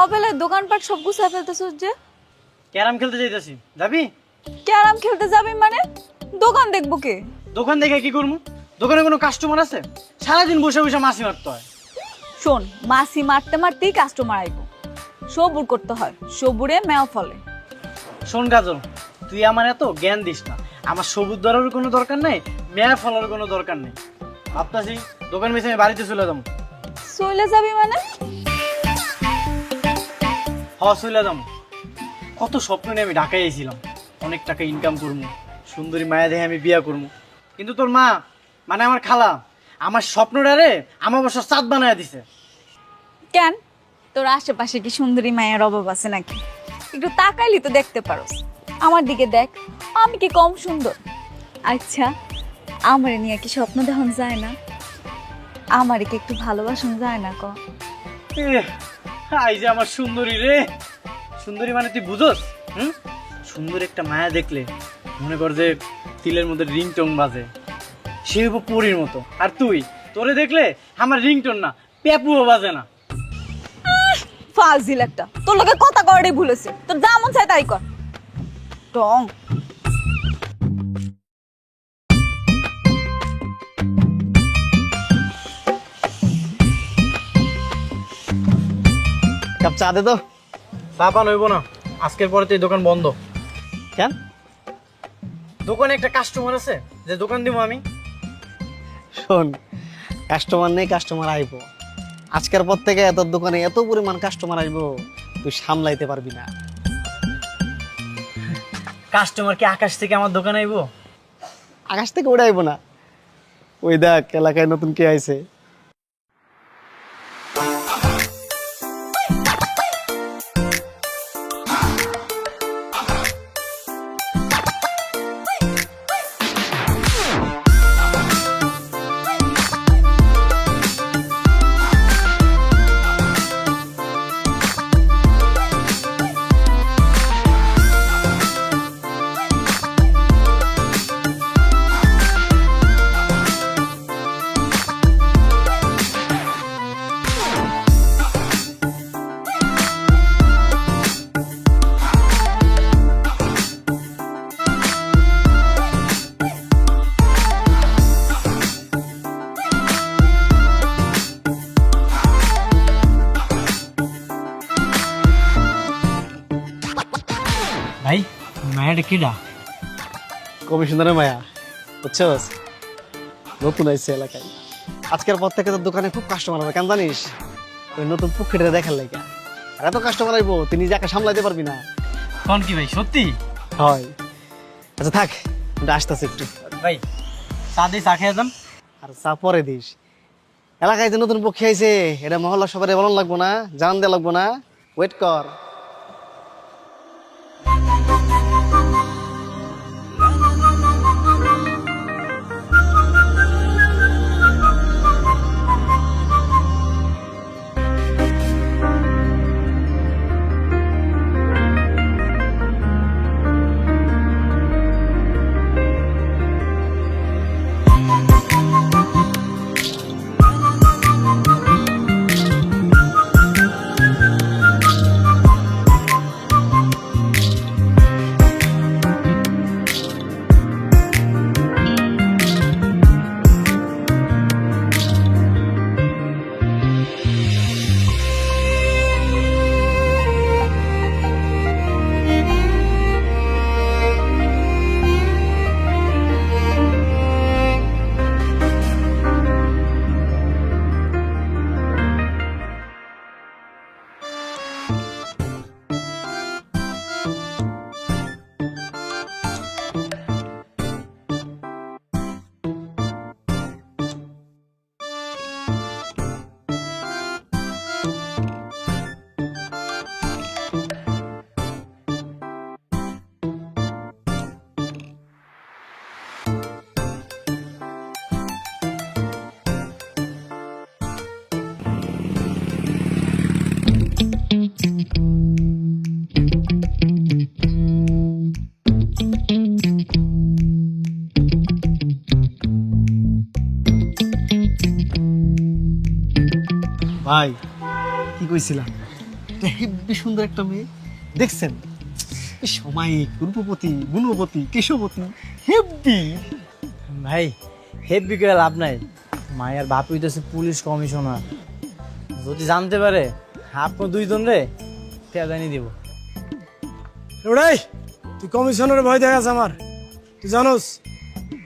অবেলায় দোকানপাট সব গুছায় ফেলতেছস যে? ক্যারাম খেলতে যাইতাছি, যাবি? ক্যারাম খেলতে যাবি মানে? দোকান দেখবো কে? দোকান দেখে কি করবো? দোকানে কোনো কাস্টমার আছে? সারাদিন বসে বসে মাছি মারতে হয়। শোন, মাছি মারতে মারতেই কাস্টমার আইবো। সবুর করতে হয়, সবুরে মেও ফলে। শোন কাজল, তুই আমার এত জ্ঞান দিস না। আমার সবুজ ধরার কোনো দরকার নেই, মেয়া ফলার কোনো দরকার নেই। ভাবতাছি দোকান বেশি আমি বাড়িতে চলে যাবো। চলে যাবি মানে? চলে যাবো। কত স্বপ্ন নিয়ে আমি ঢাকায় এসেছিলাম, অনেক টাকা ইনকাম করবো, সুন্দরী মায়া দেখে আমি বিয়া করবো। কিন্তু তোর মা, মানে আমার খালা, আমার স্বপ্নটারে আমার বছর চাঁদ বানায় দিছে। কেন, তোর আশেপাশে কি সুন্দরী মায়ের অভাব আছে নাকি? একটু তাকাইলি তো দেখতে পারোস। আমার দিকে দেখ, আমি কি কম সুন্দর? আচ্ছা, আমার নিয়ে কি স্বপ্ন দেখন যায় না? আমারে কি একটু ভালোবাসন যায় না? এই যে আমার সুন্দরী রে, সুন্দরী মানে তুই বুঝোস? সুন্দর একটা মায়া দেখলে মনে কর যে তিলের মধ্যে রিংটং বাজে, সে হইব পরীর মতো। আর তুই, তোরে দেখলে আমার রিংটন না, পেপুও বাজে না। ফাজিল একটা, তোর লোকে কথা করাটাই ভুলেছে। তোর যা মন চায় তাই কর। টং। কাপ চা দে তো। চা পান হইব না, আজকের পরে তো এই দোকান বন্ধ। কেন? দোকানে একটা কাস্টমার আছে, যে দোকান দিব আমি। শোন, কাস্টমার নেই, কাস্টমার আইব। আজকের পর থেকে তোর দোকানে এত পরিমাণ কাস্টমার আসবো, তুই সামলাইতে পারবি না। কাস্টমার কি আকাশ থেকে আমার দোকানে আইবো? আকাশ থেকে উড়ে আইব না। ওই দেখ, এলাকায় নতুন কে আইছে। ভাই, মায়াটা কিডা? কমিশনারের মায়া, বুঝছস? নতুন আইছে এলাকায়। আজকের পর থেকে তোর দোকানে খুব কাস্টমার হবে, কেন জানিস? ওই নতুন পুকুরটা দেখার লাগে। আর এত কাস্টমার আইবো, তুই নিজে একা সামলাইতে পারবি না। কোন কি ভাই, সত্যি? হয়। আচ্ছা থাক, আমরা আসতেছি একটু। ভাই, চা দিয়ে চা খেয়ে যান। আর চা পরে দিস। এলাকায় যে নতুন পক্ষী আইছে, এটা মহল্লা সবাই বলন লাগবো না, জান দেওয়া লাগবো না। ওয়েট কর। ভাই, কি কইছিলাম? হেব্বি সুন্দর একটা মেয়ে দেখছেন, সমায়িক, রূপবতী, গুণবতী, কেশবতী, হেব্বি। ভাই হেভি করে লাভ নাই, মায়ের বাপ হইতেছে পুলিশ কমিশনার, যদি জানতে পারে আপনার দুইজন রে পেদানি দিব। ওরাই তুই কমিশনের ভয় দেখাস আমার, তুই জানোস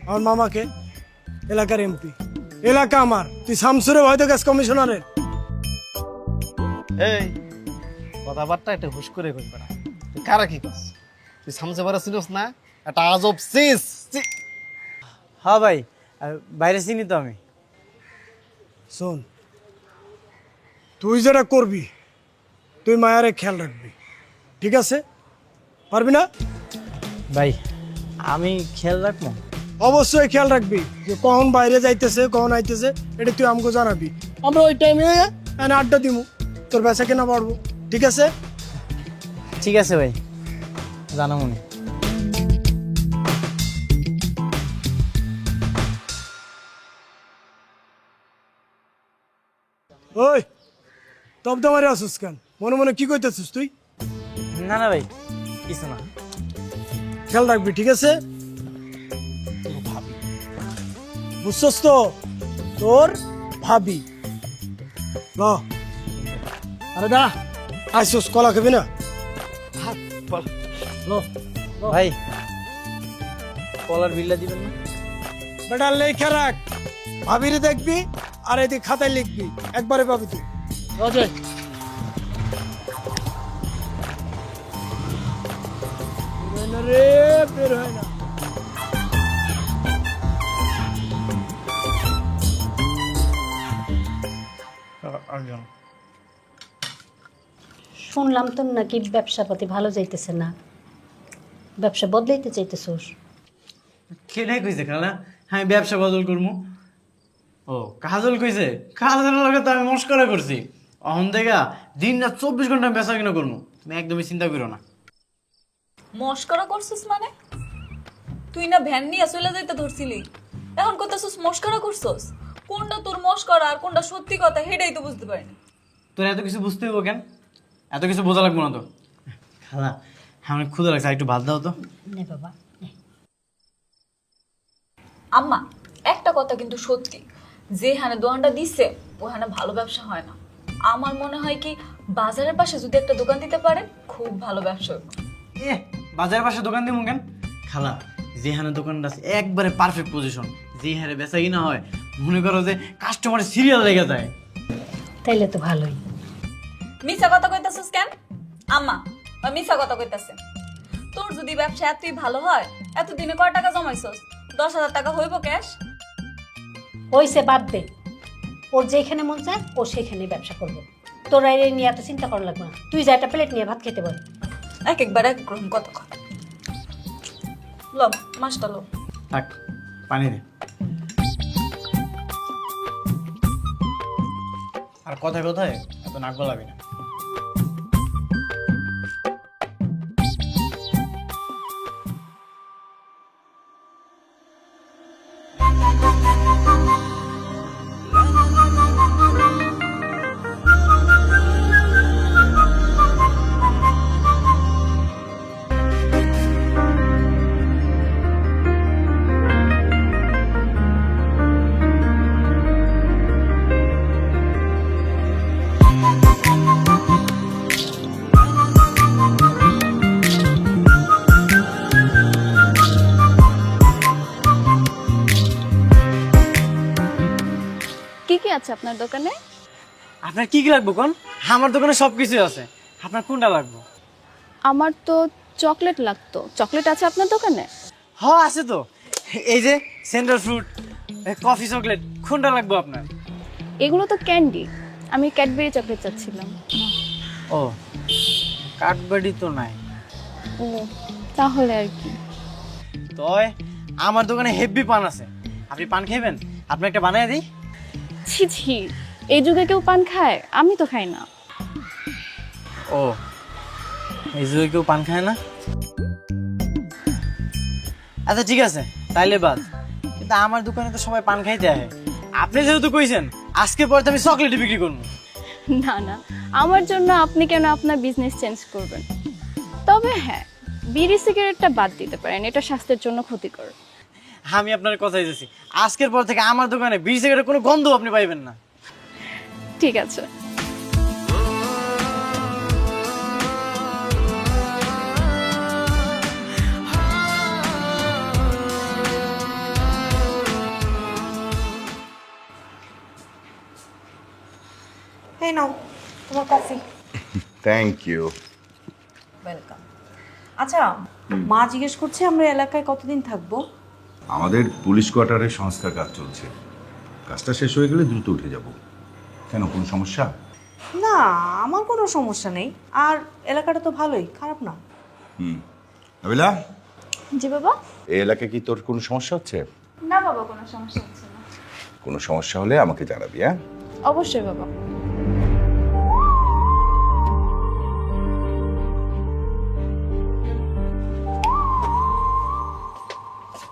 আমার মামাকে, এলাকার এমপি, এলাকা আমার, তুই শামসুরে ভয় দেখাস কমিশনারের। এই কথাবার্তা একটা হুশ করে কইবে না, তুই কারা কি করছ? তুই সামসে বারা চিনোস না? একটা আজব সিস। হ্যাঁ ভাই, বাইরে চিনি তো আমি। শোন, তুই যেটা করবি তুই মায়ারে খেয়াল রাখবি, ঠিক আছে? পারবি না? ভাই আমি খেয়াল রাখবো। অবশ্যই খেয়াল রাখবি যে কখন বাইরে যাইতেছে কখন আইতেছে, এটা তুই আমাকে জানাবি। আমরা ওই টাইমে আড্ডা দিমু, তোর বেচা কেনা বাড়বো, ঠিক আছে? ঠিক আছে ভাই, জানা মনে। ওই তবদা মারে আসুস কেন? মনে মনে কি কইতেছিস তুই? না না ভাই, কিছু না। খেয়াল রাখবি, ঠিক আছে? বুঝছস তো? তোর ভাবি। ল আরে দা আসুস, কলা খাবি না? ল ভাই কলার বিল্লা দিবেন না? বেটা লেখা রাখ, ভাবিরে দেখবি আর এদিকে খাতায় লিখবি, একবারে পাবি তুই। অজয় রে, বের হয় না। শুনলাম তো নাকি ব্যবসাপাতি ভালো যাইতেছে না, ব্যবসা বদলাইতে চাইতেছোস? কেনে কইছে খালা আমি ব্যবসা বদল করবো? ও কাজল কইছে? কাজলের লগে তো আমি মস্করা করছি। অহন দেখা দিন রাত 24 ঘন্টা আমি বেচা কিনা করবো, তুমি একদমই চিন্তা করো না। মস্করা করছিস মানে? তুই না ভ্যান নিয়ে চলে যাইতে ধরছিলি, এখন কইতাছিস মস্করা করছস? কোনটা তোর মস্করা আর কোনটা সত্যি কথা হেডাই তো বুঝতে পারিনি। তোর এত কিছু বুঝতে হইব কেন? এত কিছু বোঝা লাগবো না তো। খালা আমার ক্ষুধা লাগছে, একটু ভাত দাও তো। নে বাবা নে। আম্মা একটা কথা কিন্তু সত্যি, যেখানে দোকানটা দিচ্ছে ওখানে ভালো ব্যবসা হয় না। আমার মনে হয় কি বাজারের পাশে যদি একটা দোকান দিতে পারে খুব ভালো ব্যবসা হবে। এ বাজারের পাশে দোকান দিব কেন? খালা যেখানে দোকানটা আছে একবারে পারফেক্ট পজিশন, যে হারে বেচা কিনা হয় মনে করো যে কাস্টমারের সিরিয়াল লেগে যায়। তাইলে তো ভালোই। মিছা কথা কইতাছিস কেন আম্মা? ওই মিছা কথা কইতাছে। তোর যদি ব্যবসা এতই ভালো হয়, এতদিনে কয় টাকা জমাইছস? 10,000 টাকা হইব ক্যাশ? হইছে, বাদ দে। ওর যেখানে মন চায় ও সেখানে ব্যবসা করবো, তোর এই নিয়ে এত চিন্তা করা লাগবে না। তুই যা একটা প্লেট নিয়ে ভাত খেতে বল। এক একবার এক রকম কথা কয়। ল মাছটা লো। থাক পানি দে। আর কথায় কথায় এত নাক গলাবি না। কি কি আছে আপনার দোকানে? আপনার কি কি লাগবে কোন? আমার দোকানে সবকিছু আছে, আপনার কোনটা লাগবে? আমার তো চকলেট লাগতো। চকলেট আছে আপনার দোকানে? হ্যাঁ আছে তো, এই যে সেন্টার ফ্রুট, কফি চকলেট, কোনটা লাগবে আপনার? এগুলো তো ক্যান্ডি, আমি ক্যাডবেরি চকলেট চাচ্ছিলাম। ও কাঠবাড়ি তো নাই। ও তাহলে আর কি। তয় আমার দোকানে হেভি পান আছে, আপনি পান খাইবেন? আপনি একটা বানায় দিই। ছি ছি, এই যুগে কেউ পান খায়? আমি তো খাই না। ও এই যুগে কেউ পান খায় না? আচ্ছা ঠিক আছে তাইলে বাদ, কিন্তু আমার দোকানে তো সবাই পান খাইতে আসে। আপনি যেহেতু কইছেন আজকে পরে তো আমি চকলেট বিক্রি করবো। না না, আমার জন্য আপনি কেন আপনার বিজনেস চেঞ্জ করবেন? তবে হ্যাঁ, বিড়ি সিগারেটটা বাদ দিতে পারেন, এটা স্বাস্থ্যের জন্য ক্ষতিকর। আমি আপনার কথাই দিয়েছি, আজকের পর থেকে আমার দোকানে বিড়ি সিগারেটের কোনো গন্ধ আপনি পাইবেন না। ঠিক আছে। এই নাও তোমার কফি। Thank you. ওয়েলকাম। আচ্ছা, মা জিজ্ঞেস করছে আমরা এলাকায় কতদিন থাকবো? আমাদের পুলিশ কোয়ার্টারের সংস্কার কাজ চলছে, কাজটা শেষ হয়ে গেলে দ্রুত উঠে যাব। কেন, কোনো সমস্যা? না, আমার কোনো সমস্যা নেই, আর এলাকাটা তো ভালোই, খারাপ না। নাবিলা, জি বাবা। এই এলাকায় কি তোর কোনো সমস্যা হচ্ছে? না বাবা, কোনো সমস্যা হচ্ছে না। কোনো সমস্যা হলে আমাকে জানাবি, হ্যাঁ? অবশ্যই বাবা।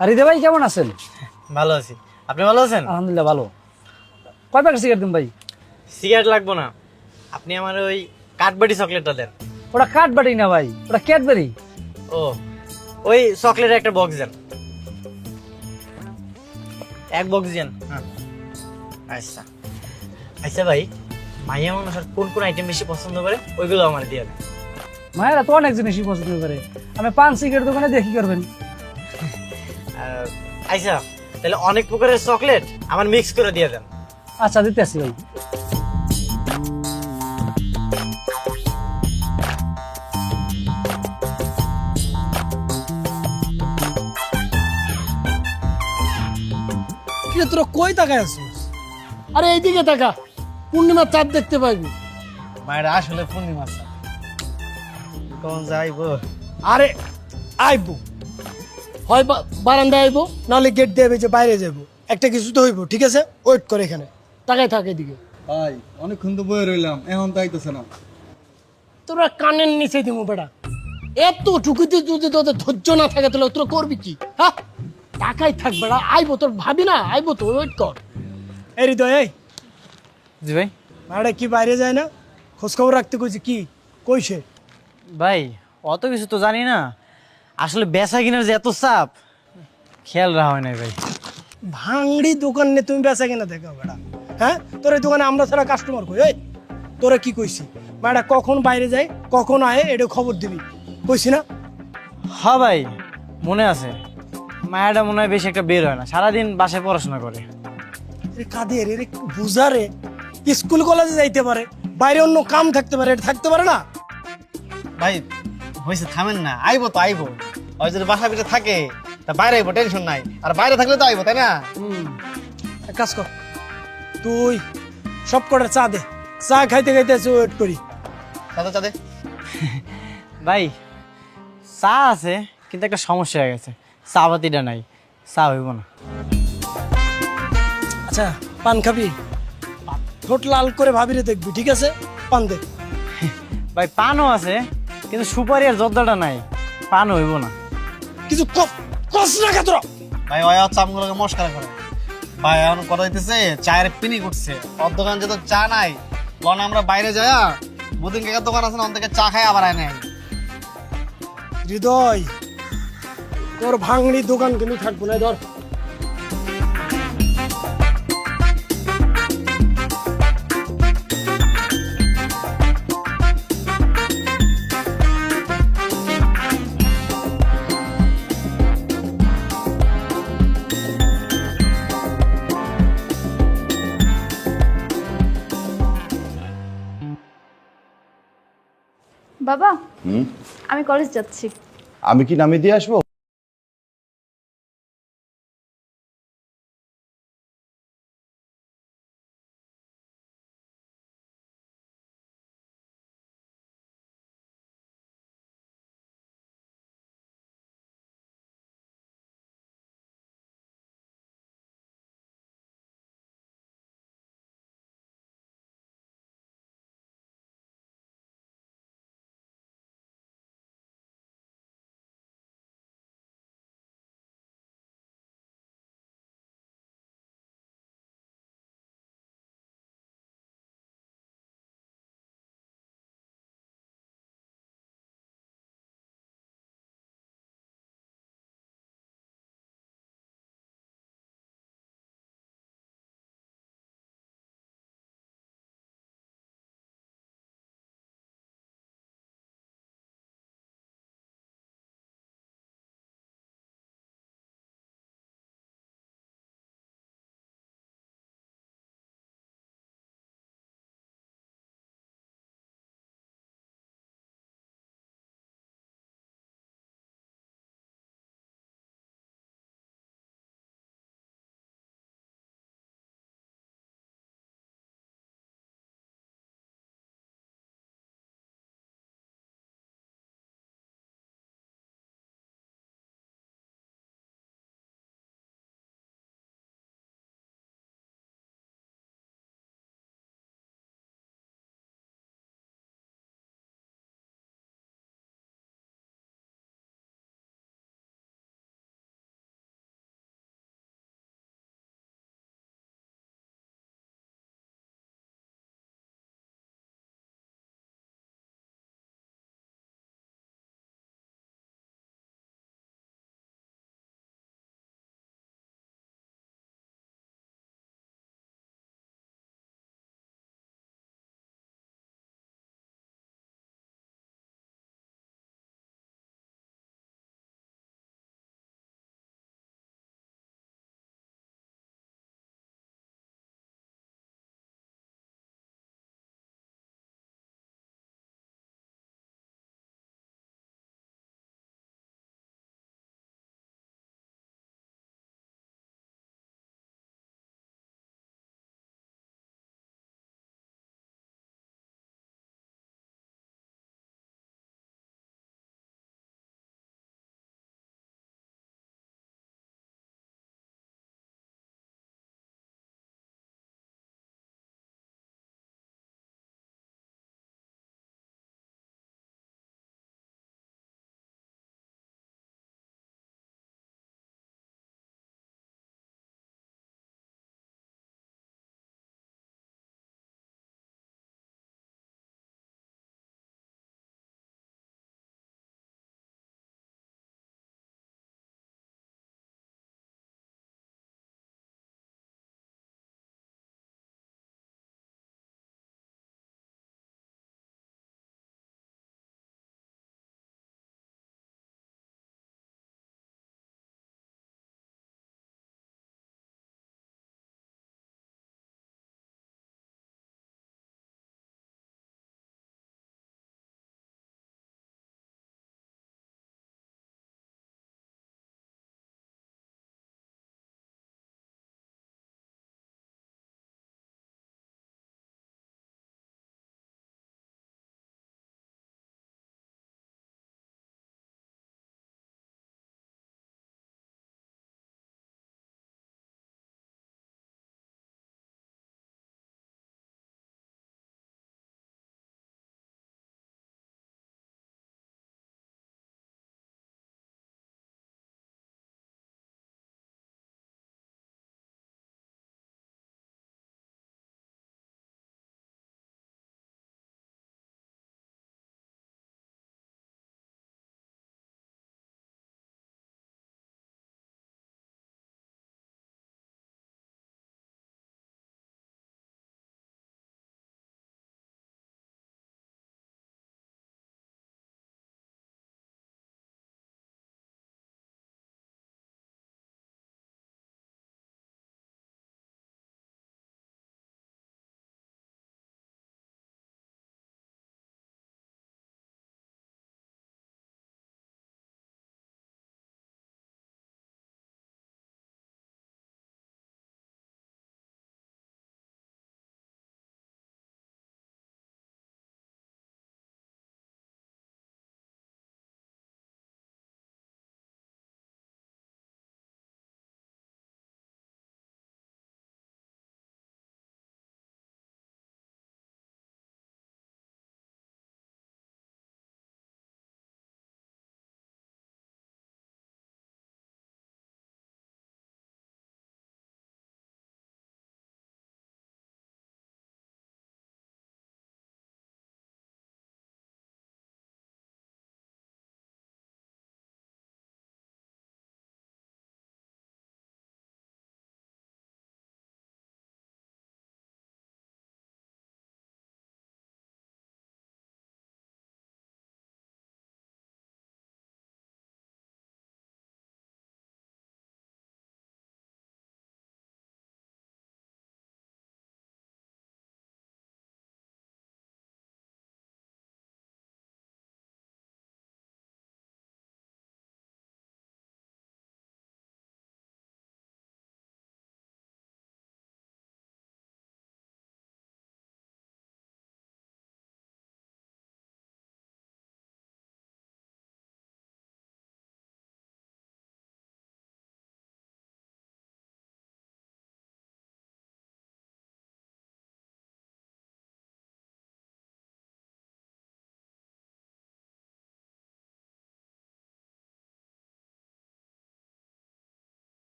আর হৃদয় ভাই কেমন আছেন? ভালো আছি, আপনি ভালো আছেন? আলহামদুলিল্লাহ ভালো। কয় প্যাকেট সিগারেট দিন ভাই? সিগারেট লাগবো না, আপনি আমার ওই কাঠবাটি চকলেটটা দেন। ওটা কাঠবাটি না ভাই, ওটা ক্যাডবেরি। ও, ওই চকলেটের একটা বক্স দেন, এক বক্স দেন। হ্যাঁ, আচ্ছা আচ্ছা ভাই, মাইয়া মানুষের কোন কোন আইটেম বেশি পছন্দ করে ওইগুলো আমার দিয়ে দেন। মায়েরা তো অনেক জিনিসই পছন্দ করে, আমি পান সিগারেট দোকানে দেখি করবেন। আচ্ছা, তাহলে অনেক প্রকারের চকলেট আমার মিক্স করে দিয়ে দেন। আচ্ছা দিতে আসি ভাই। কি রে, তোরা কই তাকায় আছিস? আরে এইদিকে তাকা, পূর্ণিমার চাঁদ দেখতে পাইবি। মায়েরা আসলে পূর্ণিমা কোন যাইবো? আরে আইবো, হয় বারান্দায় আইবো, নাহলে গেট দিয়ে যে বাইরে যাবো, একটা কিছু তো হইব। ঠিক আছে, ওয়েট করে এখানে, তাকাই থাকে এদিকে। ভাই অনেকক্ষণ তো বয়ে রইলাম, এখন তো আইতেছে না। তোরা কানের নিচে দিমু বেটা, এত টুকুতে যদি তোদের ধৈর্য না থাকে তাহলে তোরা করবি কি? হ্যাঁ, টাকাই থাক বেটা, আইবো, তোর ভাবি না আইবো তো, ওয়েট কর। এই হৃদয়, এই জি ভাই। মারা কি বাইরে যায় না? খোঁজ খবর রাখতে কইছি, কি কইছে? ভাই অত কিছু তো জানি না, আসলে বেচা কিনার যে এত চাপ, খেয়াল রাখা হয় নাই ভাই। ভাঙড়ি দোকান নিয়ে তুমি বেচা কিনা দেখো বেটা। হ্যাঁ, তোর এই দোকানে আমরা ছাড়া কাস্টমার কই? এই তোরা কি কইছি, মাটা কখন বাইরে যায় কখন আয় এটা খবর দিবি, কইছি না? হ্যাঁ ভাই, মনে আছে। মায়াটা মনে হয় বেশি একটা বের হয় না, সারাদিন বাসায় পড়াশোনা করে। এ কাদের, এর বুঝারে স্কুল কলেজে যাইতে পারে, বাইরে অন্য কাম থাকতে পারে, এটা থাকতে পারে না? ভাই হয়েছে, থামেন না, আইবো তো আইবো। ওই যদি বাসা পিঠে থাকে তা বাইরে আইবো, টেনশন নাই। আর বাইরে থাকলে তো আইবো, তাই না? এক কাজ কর, তুই সব কটার চা দে, চা খাইতে খাইতে ওয়েট করি। চাঁদে চাঁদে ভাই, চা আছে কিন্তু একটা সমস্যা হয়ে গেছে, চা পাতিটা নাই, চা হইব না। আচ্ছা, পান খাবি? ঠোঁট লাল করে ভাবিরে দেখবি, ঠিক আছে? পান দে। ভাই পানও আছে কিন্তু সুপারি আর জর্দাটা নাই, পান হইব না। কিছু কস না তোরা। ভাই ওই চামগুলোকে মস্কারা করে ভাই, এখন কথা হইতেছে চায়ের পিনি করছে, ওর দোকান যে তো চা নাই, বন আমরা বাইরে যায়া বুদিন কাকার দোকান আছে না, ওন থেকে চা খাই আবার আয় নাই। হৃদয়, তোর ভাঙড়ি দোকান কিন্তু থাকবো না, ধর। বাবা, আমি কলেজ যাচ্ছি। আমি কি নামিয়ে দিয়ে আসবো?